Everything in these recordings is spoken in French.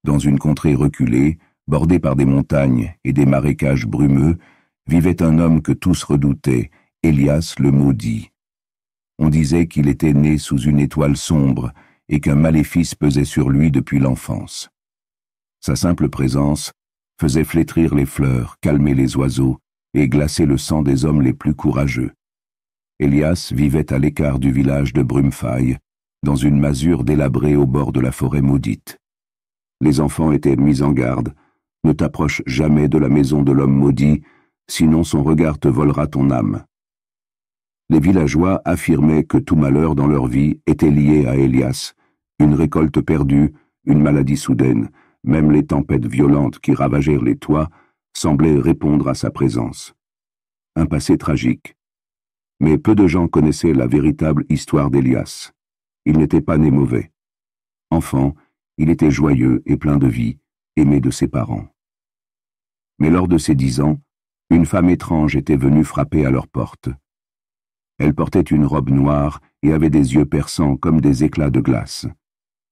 Dans une contrée reculée, bordée par des montagnes et des marécages brumeux, vivait un homme que tous redoutaient, Élias le maudit. On disait qu'il était né sous une étoile sombre et qu'un maléfice pesait sur lui depuis l'enfance. Sa simple présence faisait flétrir les fleurs, calmer les oiseaux et glacer le sang des hommes les plus courageux. Élias vivait à l'écart du village de Brumfaï, dans une masure délabrée au bord de la forêt maudite. Les enfants étaient mis en garde. Ne t'approche jamais de la maison de l'homme maudit, sinon son regard te volera ton âme. Les villageois affirmaient que tout malheur dans leur vie était lié à Élias, une récolte perdue, une maladie soudaine, même les tempêtes violentes qui ravagèrent les toits semblaient répondre à sa présence. Un passé tragique. Mais peu de gens connaissaient la véritable histoire d'Élias. Il n'était pas né mauvais. Enfant, il était joyeux et plein de vie, aimé de ses parents. Mais lors de ses 10 ans, une femme étrange était venue frapper à leur porte. Elle portait une robe noire et avait des yeux perçants comme des éclats de glace.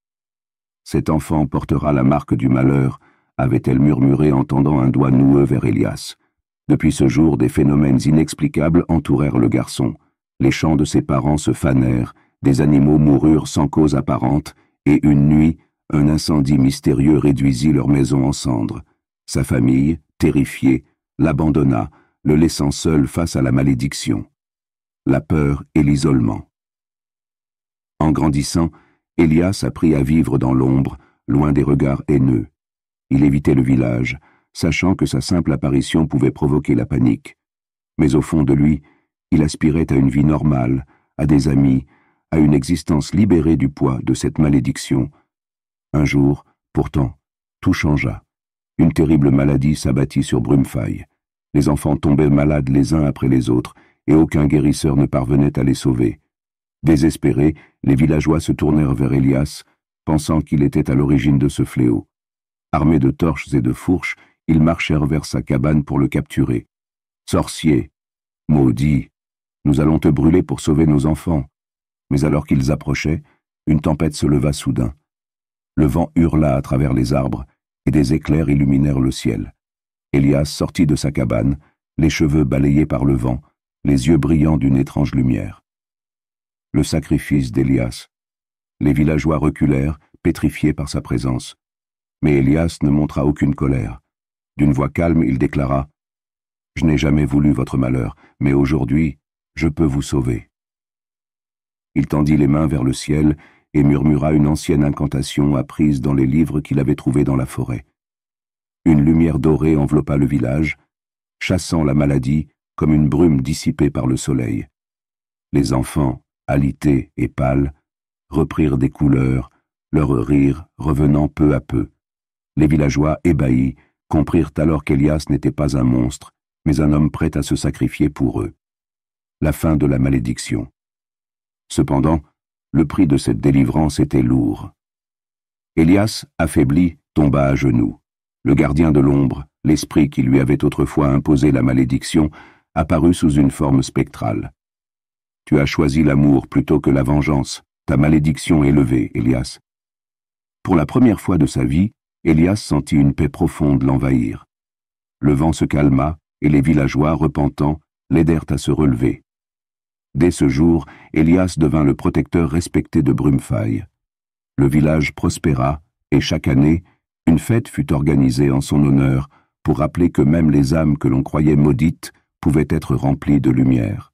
« Cet enfant portera la marque du malheur », avait-elle murmuré en tendant un doigt noueux vers Élias. Depuis ce jour, des phénomènes inexplicables entourèrent le garçon. Les chants de ses parents se fanèrent, des animaux moururent sans cause apparente, et une nuit, un incendie mystérieux réduisit leur maison en cendres. Sa famille, terrifiée, l'abandonna, le laissant seul face à la malédiction. La peur et l'isolement. En grandissant, Élias apprit à vivre dans l'ombre, loin des regards haineux. Il évitait le village, sachant que sa simple apparition pouvait provoquer la panique. Mais au fond de lui, il aspirait à une vie normale, à des amis, à une existence libérée du poids de cette malédiction. Un jour, pourtant, tout changea. Une terrible maladie s'abattit sur Brumfaï. Les enfants tombaient malades les uns après les autres, et aucun guérisseur ne parvenait à les sauver. Désespérés, les villageois se tournèrent vers Élias, pensant qu'il était à l'origine de ce fléau. Armés de torches et de fourches, ils marchèrent vers sa cabane pour le capturer. « Sorcier, maudit, nous allons te brûler pour sauver nos enfants. » Mais alors qu'ils approchaient, une tempête se leva soudain. Le vent hurla à travers les arbres, et des éclairs illuminèrent le ciel. Élias sortit de sa cabane, les cheveux balayés par le vent, les yeux brillants d'une étrange lumière. Le sacrifice d'Élias. Les villageois reculèrent, pétrifiés par sa présence. Mais Élias ne montra aucune colère. D'une voix calme, il déclara « Je n'ai jamais voulu votre malheur, mais aujourd'hui, je peux vous sauver. » Il tendit les mains vers le ciel et murmura une ancienne incantation apprise dans les livres qu'il avait trouvés dans la forêt. Une lumière dorée enveloppa le village, chassant la maladie comme une brume dissipée par le soleil. Les enfants, alités et pâles, reprirent des couleurs, leur rire revenant peu à peu. Les villageois, ébahis, comprirent alors qu'Élias n'était pas un monstre, mais un homme prêt à se sacrifier pour eux. La fin de la malédiction. Cependant, le prix de cette délivrance était lourd. Élias, affaibli, tomba à genoux. Le gardien de l'ombre, l'esprit qui lui avait autrefois imposé la malédiction, apparut sous une forme spectrale. « Tu as choisi l'amour plutôt que la vengeance. Ta malédiction est levée, Élias. » Pour la première fois de sa vie, Élias sentit une paix profonde l'envahir. Le vent se calma, et les villageois, repentants, l'aidèrent à se relever. Dès ce jour, Élias devint le protecteur respecté de Brumfaï. Le village prospéra, et chaque année, une fête fut organisée en son honneur pour rappeler que même les âmes que l'on croyait maudites pouvaient être remplies de lumière.